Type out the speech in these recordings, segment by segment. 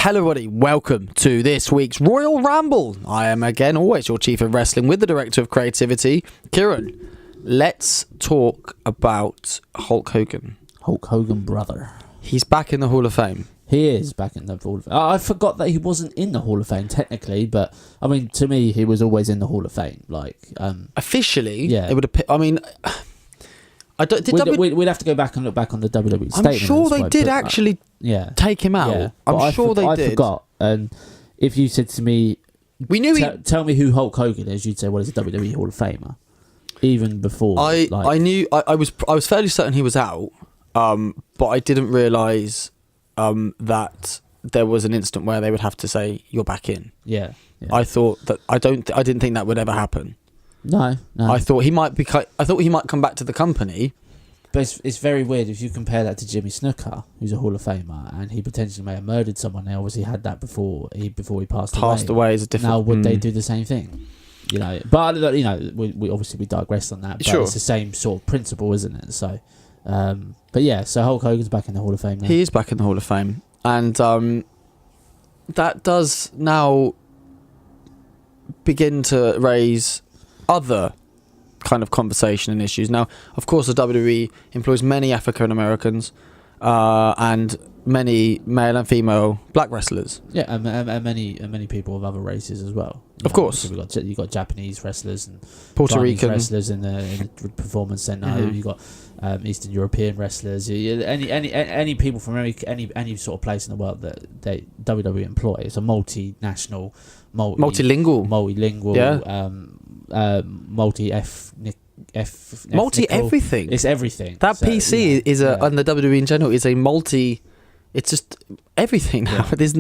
Hello everybody, welcome to this week's Royal Ramble. I am again always your chief of wrestling with the director of creativity, Kieran. Let's talk about Hulk Hogan. Hulk Hogan, brother. He's back in the Hall of Fame. He is back in the Hall of Fame. I forgot that he wasn't in the Hall of Fame technically, but I mean, to me, he was always in the Hall of Fame. Officially, yeah. It would have. I mean, I don't. We'd have to go back and look back on the WWE statement. I'm sure they did actually take him out. Yeah, I'm sure they did. I forgot. And if you said to me, we knew tell me who Hulk Hogan is, you'd say, well, he's a WWE Hall of Famer. Even before, I knew. I was fairly certain he was out, but I didn't realise that there was an instant where they would have to say you're back in. Yeah. I thought that I didn't think that would ever happen. No. I thought he might come back to the company. But it's very weird if you compare that to Jimmy Snuka, who's a Hall of Famer, and he potentially may have murdered someone. They obviously had that before he passed away. Passed away is a different. Now would they do the same thing? You know, but you know, we obviously digressed on that. But sure. It's the same sort of principle, isn't it? So, but yeah, so Hulk Hogan's back in the Hall of Fame now. He is back in the Hall of Fame, and that does now begin to raise other kind of conversation and issues. Now, of course, the WWE employs many African Americans and many male and female black wrestlers. Yeah, and many people of other races as well. Of course, so you got Japanese wrestlers and Puerto Rican wrestlers in the performance center. Mm-hmm. You got Eastern European wrestlers. Any people from any sort of place in the world that they WWE employ. It's a multinational, multilingual, yeah. Multi-ethnic, multi-everything. It's everything. That so, PC is and the WWE in general is a multi. It's just everything now. Yeah. There's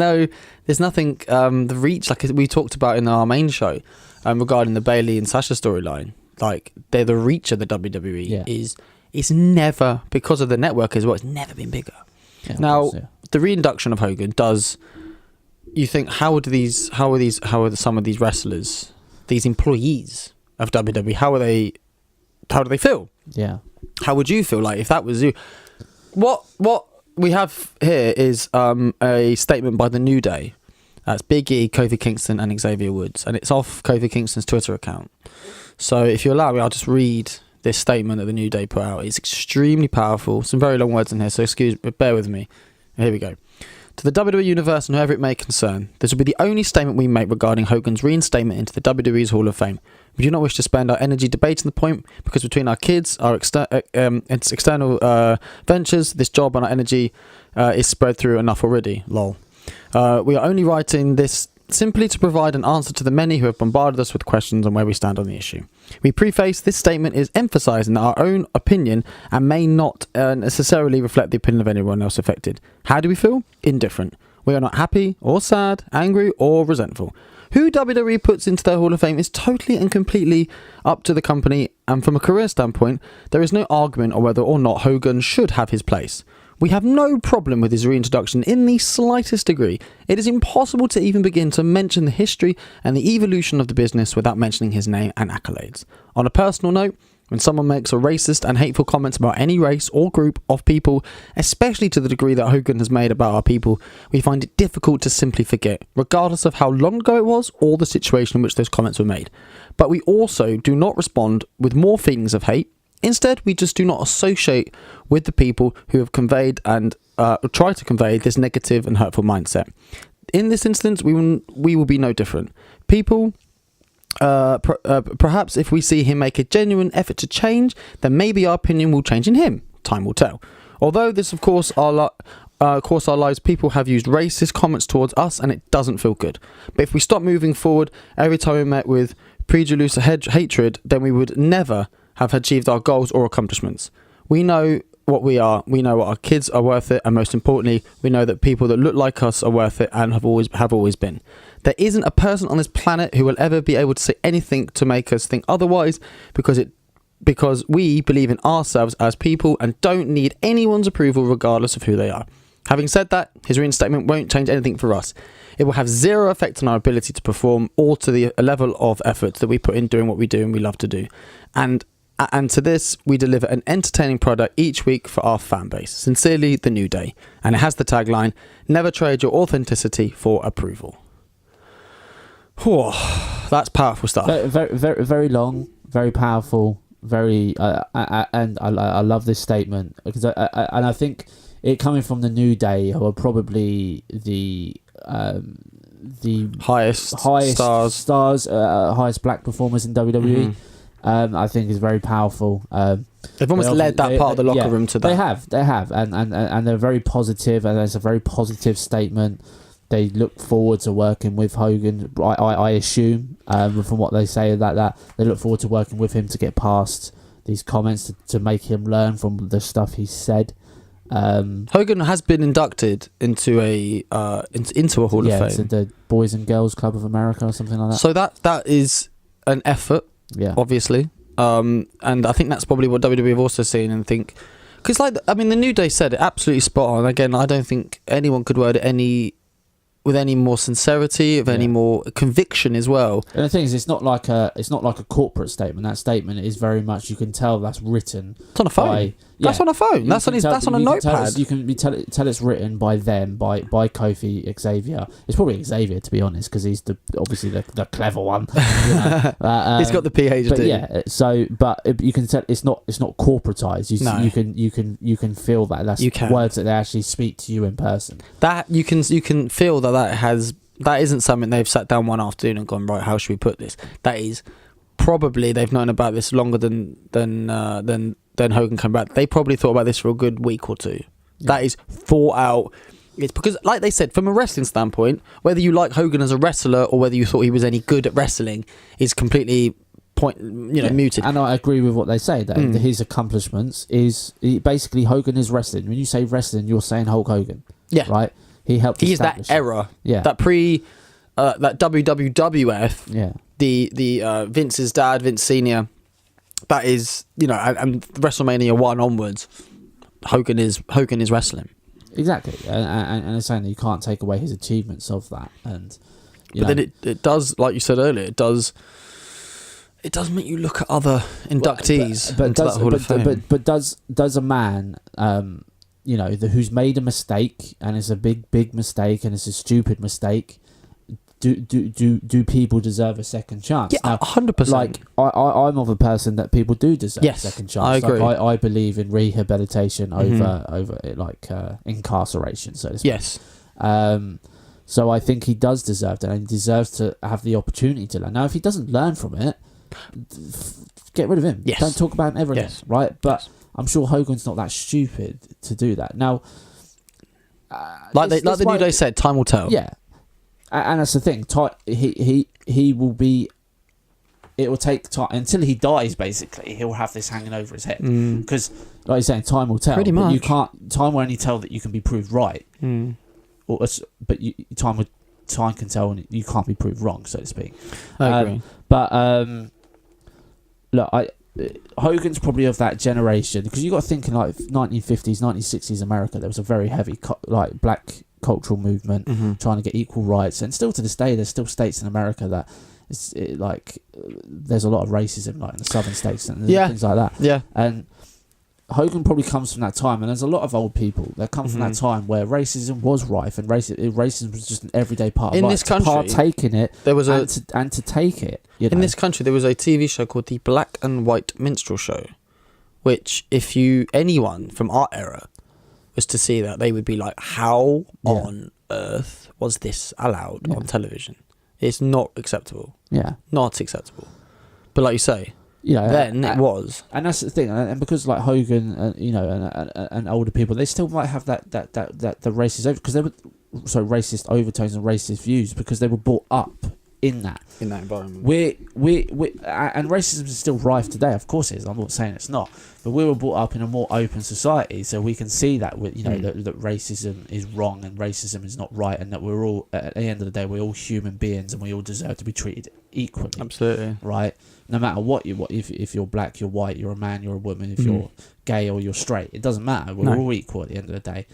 nothing. The reach, like we talked about in our main show, regarding the Bayley and Sasha storyline. Like the reach of the WWE is never, because of the network as well. It's never been bigger. Yeah, now the reinduction of Hogan does. You think how are some of these wrestlers, these employees of WWE, how do they feel? Yeah. How would you feel like if that was you? What we have here is a statement by the New Day. That's Big E, Kofi Kingston and Xavier Woods, and it's off Kofi Kingston's Twitter account. So if you allow me, I'll just read this statement that the New Day put out. It's extremely powerful. Some very long words in here, so bear with me. Here we go. To the WWE Universe and whoever it may concern, this will be the only statement we make regarding Hogan's reinstatement into the WWE's Hall of Fame. We do not wish to spend our energy debating the point, because between our kids, our external ventures, this job and our energy is spread through enough already. Lol. We are only writing this simply to provide an answer to the many who have bombarded us with questions on where we stand on the issue. We preface this statement is emphasising our own opinion and may not necessarily reflect the opinion of anyone else affected. How do we feel? Indifferent. We are not happy or sad, angry or resentful. Who WWE puts into their Hall of Fame is totally and completely up to the company, and from a career standpoint, there is no argument on whether or not Hogan should have his place. We have no problem with his reintroduction in the slightest degree. It is impossible to even begin to mention the history and the evolution of the business without mentioning his name and accolades. On a personal note, when someone makes a racist and hateful comments about any race or group of people, especially to the degree that Hogan has made about our people, we find it difficult to simply forget, regardless of how long ago it was or the situation in which those comments were made. But we also do not respond with more feelings of hate. Instead, we just do not associate with the people who have conveyed and try to convey this negative and hurtful mindset. In this instance, we will be no different. People, perhaps if we see him make a genuine effort to change, then maybe our opinion will change in him. Time will tell. Although this, of course, our lives, people have used racist comments towards us, and it doesn't feel good. But if we stop moving forward every time we met with prejudice or hatred, then we would never have achieved our goals or accomplishments. We know what we are, we know what our kids are worth it, and most importantly, we know that people that look like us are worth it and have always been. There isn't a person on this planet who will ever be able to say anything to make us think otherwise, because we believe in ourselves as people and don't need anyone's approval regardless of who they are. Having said that, his reinstatement won't change anything for us. It will have zero effect on our ability to perform or to the level of effort that we put in doing what we do and we love to do. And And to this, we deliver an entertaining product each week for our fan base. Sincerely, The New Day. And it has the tagline, never trade your authenticity for approval. Whew, that's powerful stuff. Very, very, very long, very powerful, very, and I love this statement because I think it coming from The New Day, who are probably the highest stars, highest black performers in WWE. I think is very powerful. They've almost led that part of the locker room to that. They have, and they're very positive, and it's a very positive statement. They look forward to working with Hogan. I assume, from what they say that they look forward to working with him to get past these comments, to make him learn from the stuff he said. Hogan has been inducted into a Hall of Fame. To the Boys and Girls Club of America or something like that. So that is an effort. Yeah, obviously, and I think that's probably what WWE have also seen and think, because the New Day said it absolutely spot on. Again, I don't think anyone could word it with any more sincerity, any more conviction as well. And the thing is, it's not like a corporate statement. That statement is very much, you can tell that's written. It's on a phone. That's on a phone. That's on a notepad. You can tell it's written by them, by Kofi Xavier. It's probably Xavier, to be honest, because he's obviously the clever one. He's got the PhD. But you can tell it's not corporatized. You can feel that's words that they actually speak to you in person. That you can feel that isn't something they've sat down one afternoon and gone, right, how should we put this? That is probably, they've known about this longer than Hogan came back. They probably thought about this for a good week or two. Yeah. That is thought out. It's because, like they said, from a wrestling standpoint, whether you like Hogan as a wrestler or whether you thought he was any good at wrestling is completely muted. And I agree with what they say, that his accomplishments is basically Hogan is wrestling. When you say wrestling, you're saying Hulk Hogan. Yeah. Right? He helped establish that era. Yeah. That that WWF. Yeah. The Vince's dad, Vince Senior. That is, and WrestleMania 1 onwards, Hogan is wrestling. Exactly, and it's saying that you can't take away his achievements of that. And then it does, like you said earlier, it does make you look at other inductees into that Hall of Fame. But does a man, who's made a mistake, and it's a big mistake, and it's a stupid mistake, do people deserve a second chance? Yeah, 100%. Like I'm of a person that people do deserve a second chance. I agree. Like, I believe in rehabilitation over incarceration, so to speak. Yes. So I think he does deserve that, and he deserves to have the opportunity to learn. Now, if he doesn't learn from it, get rid of him. Yes. Don't talk about him ever again, right? But I'm sure Hogan's not that stupid to do that. Now, the New Day said, time will tell. Yeah. And that's the thing. He will be. It will take time until he dies. Basically, he'll have this hanging over his head because, like you're saying, time will tell. Pretty much. You can't. Time will only tell that you can be proved right. But time can tell, and you can't be proved wrong, so to speak. I agree. Look, Hogan's probably of that generation, because you got to think in like 1950s, 1960s America, there was a very heavy black cultural movement trying to get equal rights, and still to this day there's still states in America that there's a lot of racism, like in the southern states and things like that. Yeah. And Hogan probably comes from that time, and there's a lot of old people that come from that time where racism was rife, and racism was just an everyday part of life. In this country, to partake in it, there was to take it. In this country, there was a TV show called the Black and White Minstrel Show, which anyone from our era was to see that, they would be like, how on earth was this allowed on television? It's not acceptable. Yeah. Not acceptable. But like you say, then it was. And that's the thing. And because like Hogan, and older people, they still might have that the racist because they were racist overtones and racist views because they were brought up in that environment. And racism is still rife today. Of course it is. I'm not saying it's not, but we were brought up in a more open society, so we can see that that racism is wrong and racism is not right, and that we're all, at the end of the day, we're all human beings and we all deserve to be treated equally. Absolutely. Right. No matter what if you're black, you're white, you're a man, you're a woman, if you're gay or you're straight, it doesn't matter. We're all equal at the end of the day.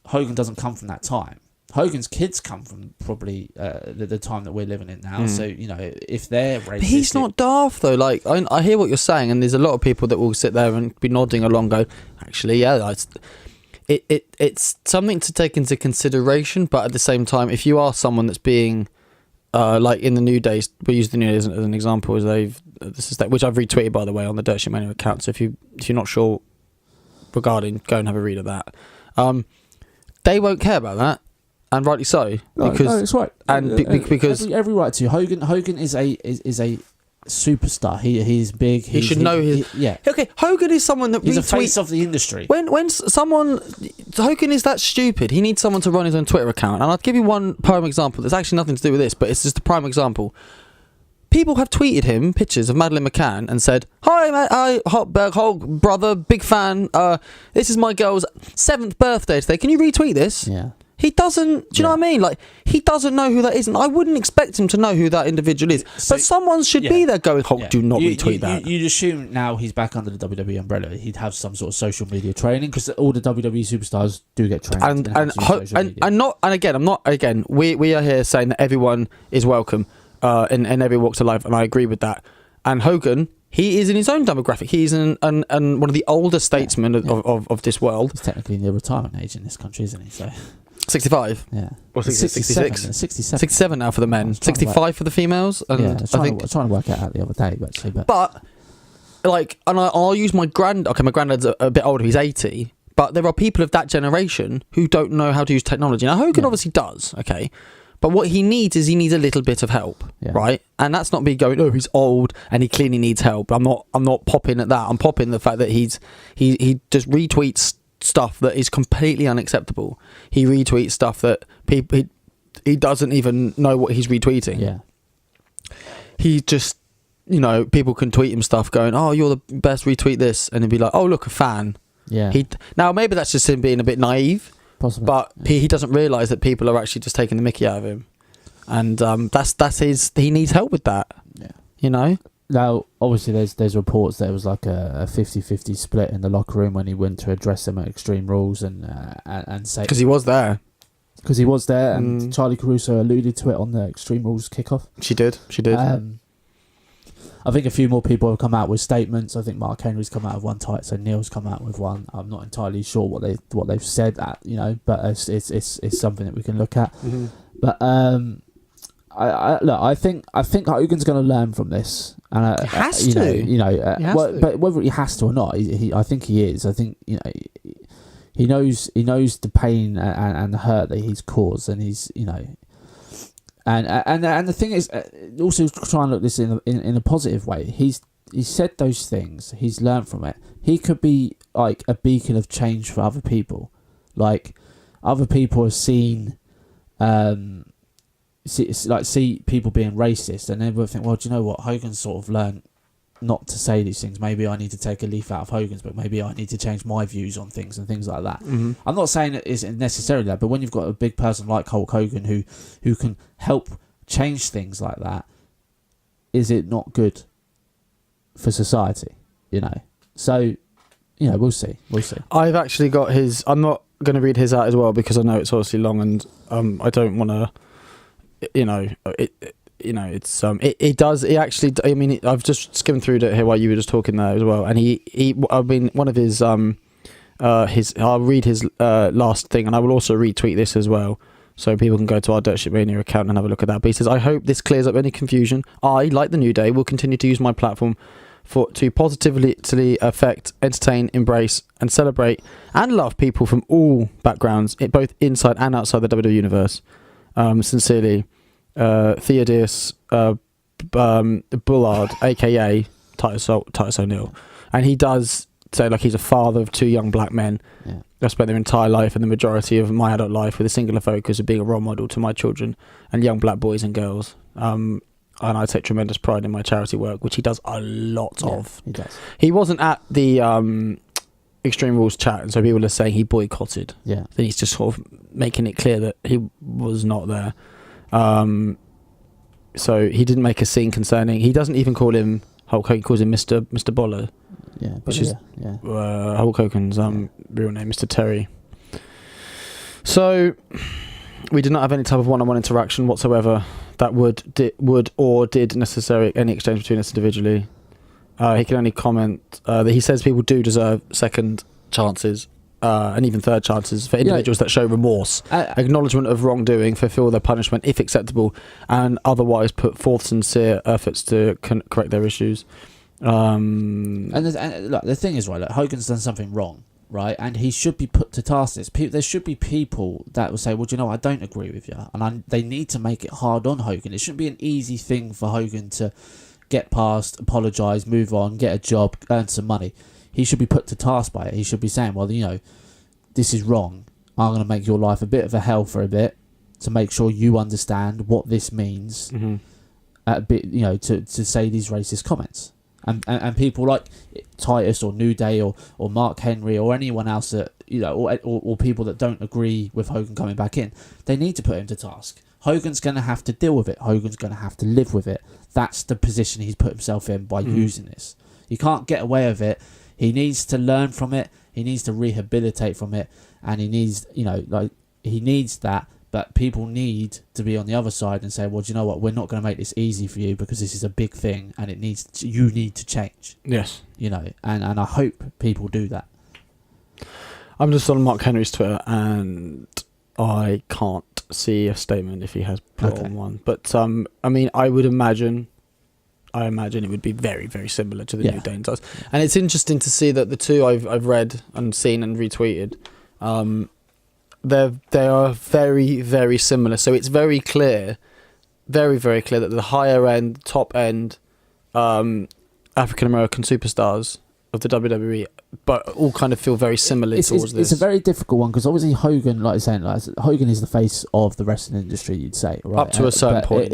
Hogan doesn't come from that time. Hogan's kids come from probably the time that we're living in now. So, you know, if they're racist... But he's not daft, though. Like, I hear what you're saying, and there's a lot of people that will sit there and be nodding along, going, actually, yeah, it's something to take into consideration, but at the same time, if you are someone that's being... like in the New Day, we use the New Day as an example, as which I've retweeted, by the way, on the Dirt Shit Mania account. So if you're not sure regarding, go and have a read of that. They won't care about that, and rightly so. No, it's right. And because every right to Hogan is a superstar. He's big. He should know his. Okay, Hogan is someone that he's retweets. the face of the industry. When Hogan is that stupid, he needs someone to run his own Twitter account. And I'll give you one prime example. There's actually nothing to do with this, but it's just a prime example. People have tweeted him pictures of Madeleine McCann and said, "Hi, Hulk brother, big fan. This is my girl's 7th birthday today. Can you retweet this?" Yeah. He doesn't. Do you know what I mean? Like, he doesn't know who that is, and I wouldn't expect him to know who that individual is. So, but someone should be there going, "Hulk, do not retweet that." You'd assume now he's back under the WWE umbrella, he'd have some sort of social media training, because all the WWE superstars do get trained. And we are here saying that everyone is welcome in every walk of life, and I agree with that. And Hogan, he is in his own demographic. He's one of the older statesmen of this world. He's technically in the retirement age in this country, isn't he? So. 65? Yeah. Or 66? 67. 67 now for the men. 65 for the females. And I was trying to work it out the other day, actually. But like, and I'll use my granddad. Okay, my granddad's a bit older. He's 80. But there are people of that generation who don't know how to use technology. Now, Hogan obviously does, okay? But what he needs is a little bit of help, right? And that's not me going, oh, he's old and he clearly needs help. I'm not popping at that. I'm popping the fact that he just retweets stuff that is completely unacceptable. He retweets stuff that people he doesn't even know what he's retweeting. Yeah. He just, people can tweet him stuff going, "Oh, you're the best, retweet this," and he'd be like, "Oh, look, a fan." Yeah. Now maybe that's just him being a bit naive. Possibly. But he doesn't realise that people are actually just taking the mickey out of him, and that's his. He needs help with that. Yeah. Now, obviously, there's reports that it was like a 50-50 split in the locker room when he went to address them at Extreme Rules and say, because he was there. And Charlie Caruso alluded to it on the Extreme Rules kickoff. She did. I think a few more people have come out with statements. I think Mark Henry's come out with one tight, so Neil's come out with one. I'm not entirely sure what they've said, but it's something that we can look at. Mm-hmm. But I think Hogan's going to learn from this, and he has to. But whether he has to or not, I think he is. I think he knows the pain and the hurt that he's caused, and he's and the thing is, also try and look this in a positive way. He said those things. He's learned from it. He could be like a beacon of change for other people. Like, other people have seen. See people being racist, and then we'll think, well, do you know what? Hogan's sort of learned not to say these things. Maybe I need to take a leaf out of Hogan's, but maybe I need to change my views on things and things like that. Mm-hmm. I'm not saying it isn't necessarily that, but when you've got a big person like Hulk Hogan who can help change things like that, is it not good for society? So we'll see. I've actually got his. I'm not going to read his out as well because I know it's obviously long, and I don't want to. It does. It actually. I mean, I've just skimmed through it here while you were just talking there as well, and one of his I'll read his last thing, and I will also retweet this as well, so people can go to our Dirt Shit Mania account and have a look at that. But he says, "I hope this clears up any confusion. I, like the New Day, will continue to use my platform to positively affect, entertain, embrace, and celebrate and love people from all backgrounds, both inside and outside the WWE universe. Sincerely, Theodoros Bullard, aka Titus O'Neil." And he does say, like, he's a father of 2 young black men. Yeah. I've spent their entire life and the majority of my adult life with a singular focus of being a role model to my children and young black boys and girls. And I take tremendous pride in my charity work, which he does a lot of. He does. He wasn't at the Extreme Rules chat, and so people are saying he boycotted. Yeah. Then he's just sort of making it clear that he was not there. So he didn't make a scene concerning. He doesn't even call him Hulk Hogan. He calls him Mr. Boller. Yeah, which is Hulk Hogan's real name, Mr. Terry. So We did not have any type of one-on-one interaction whatsoever that would or did necessary any exchange between us individually. He can only comment that he says people do deserve second chances and even third chances for individuals that show remorse, acknowledgement of wrongdoing, fulfill their punishment if acceptable, and otherwise put forth sincere efforts to correct their issues. And look, the thing is, right, like, Hogan's done something wrong, right, and he should be put to task. There should be people that will say, well, do you know, I don't agree with you, and they need to make it hard on Hogan. It shouldn't be an easy thing for Hogan to get past, apologise, move on, get a job, earn some money. He should be put to task by it. He should be saying, well, you know, this is wrong. I'm going to make your life a bit of a hell for a bit to make sure you understand what this means. Mm-hmm. A bit, you know, to say these racist comments. And people like Titus or New Day or Mark Henry or anyone else that, you know, or people that don't agree with Hogan coming back in, they need to put him to task. Hogan's going to have to deal with it. Hogan's going to have to live with it. That's the position he's put himself in by using this. He can't get away with it. He needs to learn from it. He needs to rehabilitate from it. And he needs, you know, like, he needs that. But people need to be on the other side and say, well, do you know what? We're not going to make this easy for you because this is a big thing and you need to change. Yes. You know, and I hope people do that. I'm just on Mark Henry's Twitter and I can't see a statement if he has put on one. But, I mean, I imagine it would be very, very similar to the New Day does. And it's interesting to see that the two I've read and seen and retweeted, they are very, very similar. So it's very clear, very, very clear that the higher end, top end African American superstars of the WWE, but all kind of feel very similar towards this. It's a very difficult one because obviously Hogan, like you're saying, Hogan is the face of the wrestling industry, you'd say, right? Up to a certain point.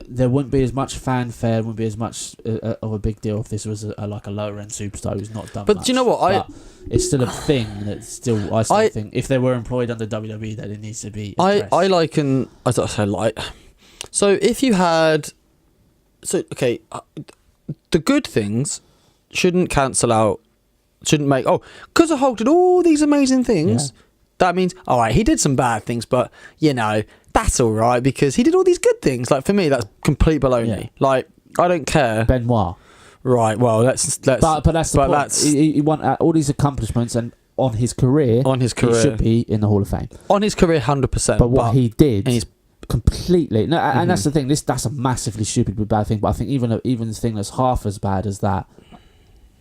There wouldn't be as much fanfare, wouldn't be as much of a big deal if this was a lower end superstar who's not done much. But do you know what? It's still a thing that's still, I still think, if they were employed under WWE, that it needs to be addressed. I liken, I don't say like, so if you had, the good things shouldn't cancel out, shouldn't make, because Hulk did all these amazing things, that means, all right, he did some bad things, but, you know, that's all right because he did all these good things. Like, for me, that's complete baloney. Yeah. Like, I don't care. Benoit. Right, well, let's but that's the point. He won all these accomplishments, and on his career, he should be in the Hall of Fame. On his career, 100%. But what he did, and he's completely and that's the thing. That's a massively stupid bad thing. But I think even the thing that's half as bad as that,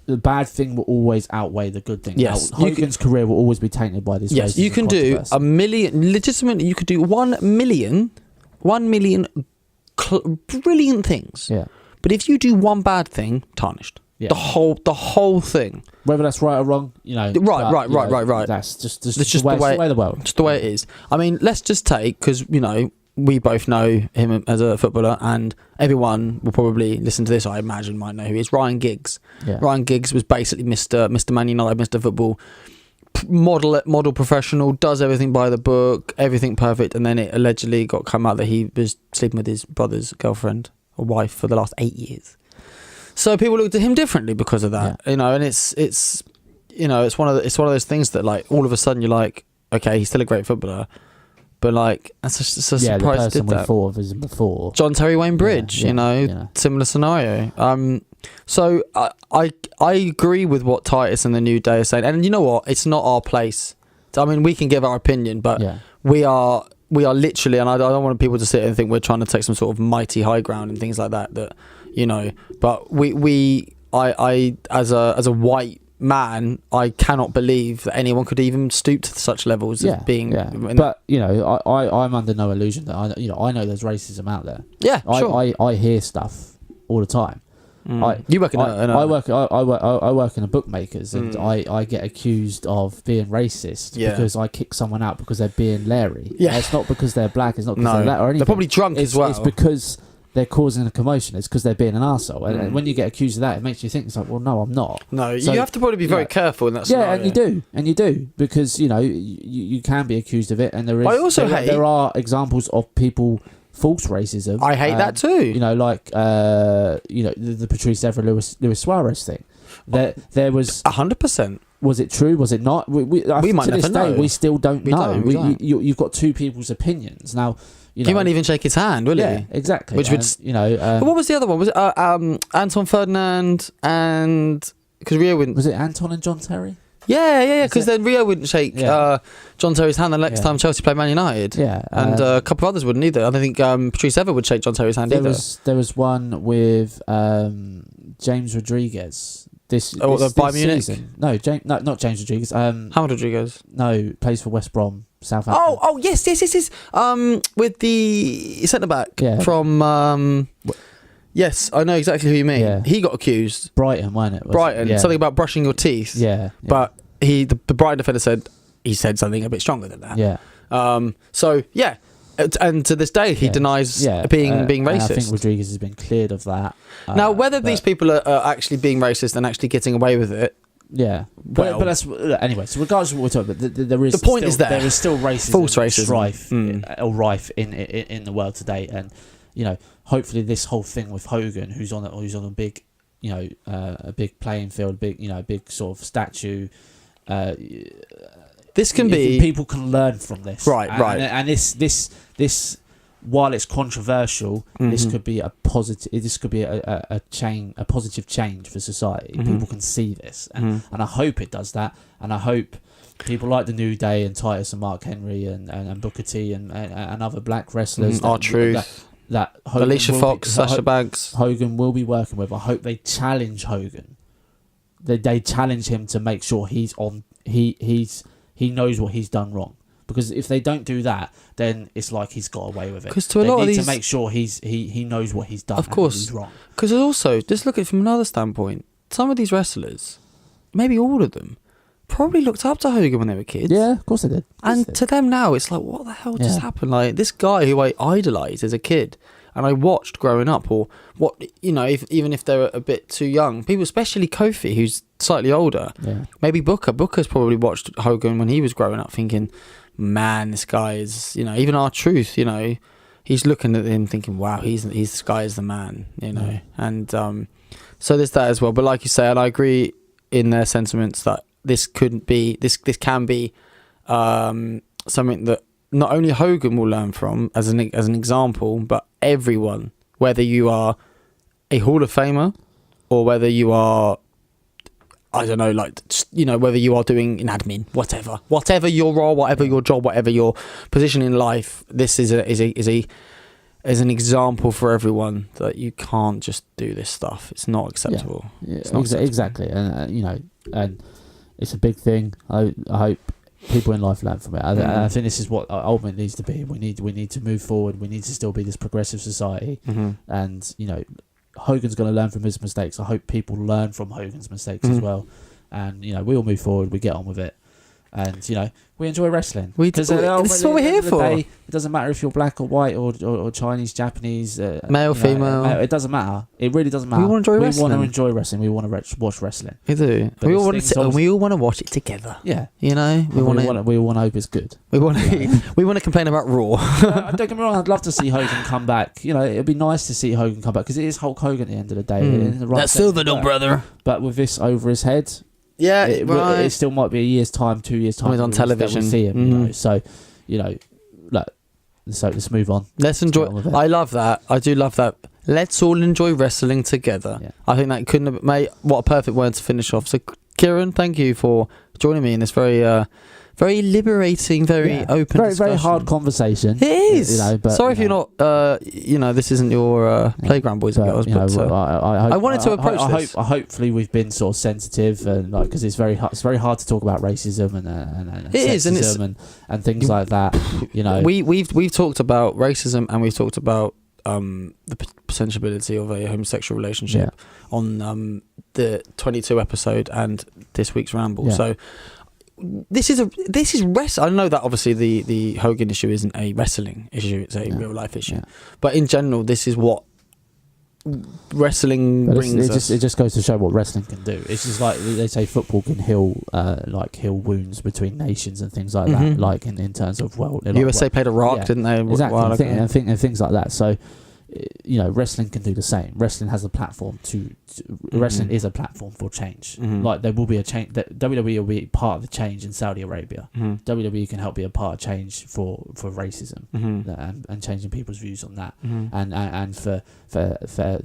the bad thing will always outweigh the good thing. Yes, Hogan's career will always be tainted by this. Yes, you can do a million. Legitimately, you could do 1 million brilliant things. Yeah. But if you do one bad thing, tarnished. Yeah. The whole thing. Whether that's right or wrong, you know. Right. That's just the way the world. Just the way it is. I mean, let's just take, because, you know, we both know him as a footballer, and everyone will probably listen to this, I imagine, might know who he is. Ryan Giggs. Yeah. Ryan Giggs was basically Mr. Man United, Mr. Football, model professional, does everything by the book, everything perfect, and then it allegedly got come out that he was sleeping with his brother's girlfriend or wife for the last 8 years. So people looked at him differently because of that, you know, and it's you know, it's one of those things that, like, all of a sudden you're like, okay, he's still a great footballer, but, like, that's just a surprise. The person did that. we thought of as before, John Terry Wayne Bridge, you know, similar scenario. So I agree with what Titus and the New Day are saying, and you know what? It's not our place. I mean, we can give our opinion, but we are literally, and I don't want people to sit and think we're trying to take some sort of mighty high ground and things like that. That, you know, but I as a white man, I cannot believe that anyone could even stoop to such levels of being. Yeah. But, you know, I'm under no illusion that I know there's racism out there. Yeah, sure. I hear stuff all the time. You work in I work in a bookmakers, and I get accused of being racist because I kick someone out because they're being Larry. Yeah, it's not because they're black. It's not because they're black or anything. They're probably drunk as well. It's because they're causing a commotion. It's because they're being an arsehole. And when you get accused of that, it makes you think, it's like, well, no, I'm not. No, so, you have to probably be very careful in that scenario. Yeah, and you do because, you know, you can be accused of it, and there is. I also hate there are examples of people. False racism. I hate that too. You know, like the Patrice Evra Luis Suarez thing. There was 100%. Was it true? Was it not? We might to this never day, know. we still don't know. We don't. You've got two people's opinions now. He won't even shake his hand, will yeah, he? exactly. Which would, but what was the other one? Was it Anton Ferdinand and because Rio wouldn't? Was it Anton and John Terry? Yeah. Because then Rio wouldn't shake John Terry's hand the next time Chelsea played Man United. Yeah, and a couple of others wouldn't either. I don't think Patrice Evra would shake John Terry's hand either. There was one with James Rodriguez. This Bayern Munich? season. No, not James Rodriguez. Hamid Rodriguez. No, plays for West Brom, Southampton. Oh, yes. With the centre back from. Yes, I know exactly who you mean. Yeah. He got accused. Brighton, wasn't it? Brighton, something about brushing your teeth. Yeah. But the Brighton defender said something a bit stronger than that. Yeah. So yeah, and to this day he denies being racist. I think Rodriguez has been cleared of that. Now, whether these people are actually being racist and actually getting away with it. Yeah, but that's anyway. So regardless of what we're talking about, there is there is still racism, false racism, rife in the world today, and hopefully this whole thing with Hogan, who's on a big, a big playing field, big sort of statue. This can be people can learn from this, right? And this. While it's controversial, this could be a positive. This could be a positive change for society. People can see this, and I hope it does that. And I hope people like the New Day and Titus and Mark Henry and Booker T and other black wrestlers, R-Truth, that Hogan Alicia Fox, Sasha Banks, Hogan will be working with. I hope they challenge Hogan. They challenge him to make sure he's on. He knows what he's done wrong. Because if they don't do that, then it's like he's got away with it. Because to a lot of these, to make sure he knows what he's done. Of course, and he's wrong. Because also, just look at it from another standpoint. Some of these wrestlers, maybe all of them, probably looked up to Hogan when they were kids. Yeah, of course they did. To them now, it's like, what the hell just happened? Like this guy who I idolised as a kid, and I watched growing up, or what even if they're a bit too young, people, especially Kofi, who's slightly older. Yeah. Maybe Booker's probably watched Hogan when he was growing up, thinking, man, this guy is, even R-Truth, he's looking at him thinking, wow, this guy is the man, and so there's that as well. But like you say, and I agree in their sentiments that this can be something that not only Hogan will learn from as an example, but everyone, whether you are a Hall of Famer or whether you are, I don't know, whether you are doing in admin, whatever your role, whatever your job, whatever your position in life, this is an example for everyone that you can't just do this stuff. It's not acceptable. Yeah, it's not acceptable. Exactly, and and it's a big thing. I hope people in life learn from it. I think this is what ultimately needs to be. We need to move forward. We need to still be this progressive society, and Hogan's going to learn from his mistakes. I hope people learn from Hogan's mistakes as well. And, we all move forward. We get on with it. And, we enjoy wrestling. This is what we're here for. It doesn't matter if you're black or white or Chinese, Japanese. Male, female. It doesn't matter. It really doesn't matter. We want to enjoy wrestling. We want to enjoy wrestling. We want to watch wrestling. We do. We all want to watch it together. Yeah. We want to hope it's good. We want to complain about Raw. Don't get me wrong. I'd love to see Hogan come back. It'd be nice to see Hogan come back because it is Hulk Hogan at the end of the day. That silver dog, brother. But with this over his head, it still might be a year's time, 2 years time. He's on television. See him, So, so let's move on. Let's enjoy. I love that. I do love that. Let's all enjoy wrestling together. Yeah. I think that couldn't have made what a perfect word to finish off. So, Kieran, thank you for joining me in this very liberating, very open discussion. Very hard conversation. It is. But, sorry if you're not, this isn't your playground, boys and girls. I wanted to approach this. Hopefully we've been sort of sensitive and because it's very hard to talk about racism and sexism and things like that. We've talked about racism and we've talked about the potentiality of a homosexual relationship on the 22 episode and this week's Ramble. Yeah. So. This is wrestling. I know that obviously the Hogan issue isn't a wrestling issue; it's a real life issue. Yeah. But in general, this is what wrestling brings us. It just goes to show what wrestling can do. It's just like they say, football can heal wounds between nations and things like that. Like in terms of USA played Iraq, didn't they? Exactly, and things like that. So. wrestling can do the same. Wrestling has a platform wrestling is a platform for change. Like there will be a change. That WWE will be part of the change in Saudi Arabia. WWE can help be a part of change for racism and changing people's views on that, and for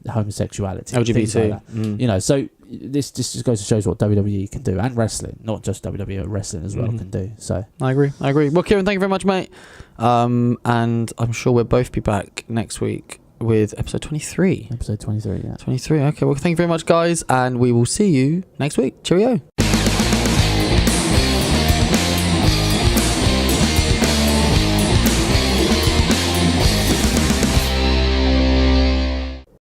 homosexuality, LGBT. Like that. So this just goes to show what WWE can do, and wrestling, not just WWE, but wrestling as well can do. So I agree. Well, Kieran, thank you very much, mate. And I'm sure we'll both be back next week with episode 23. Episode 23, yeah. 23. Okay. Well, thank you very much, guys, and we will see you next week. Cheerio.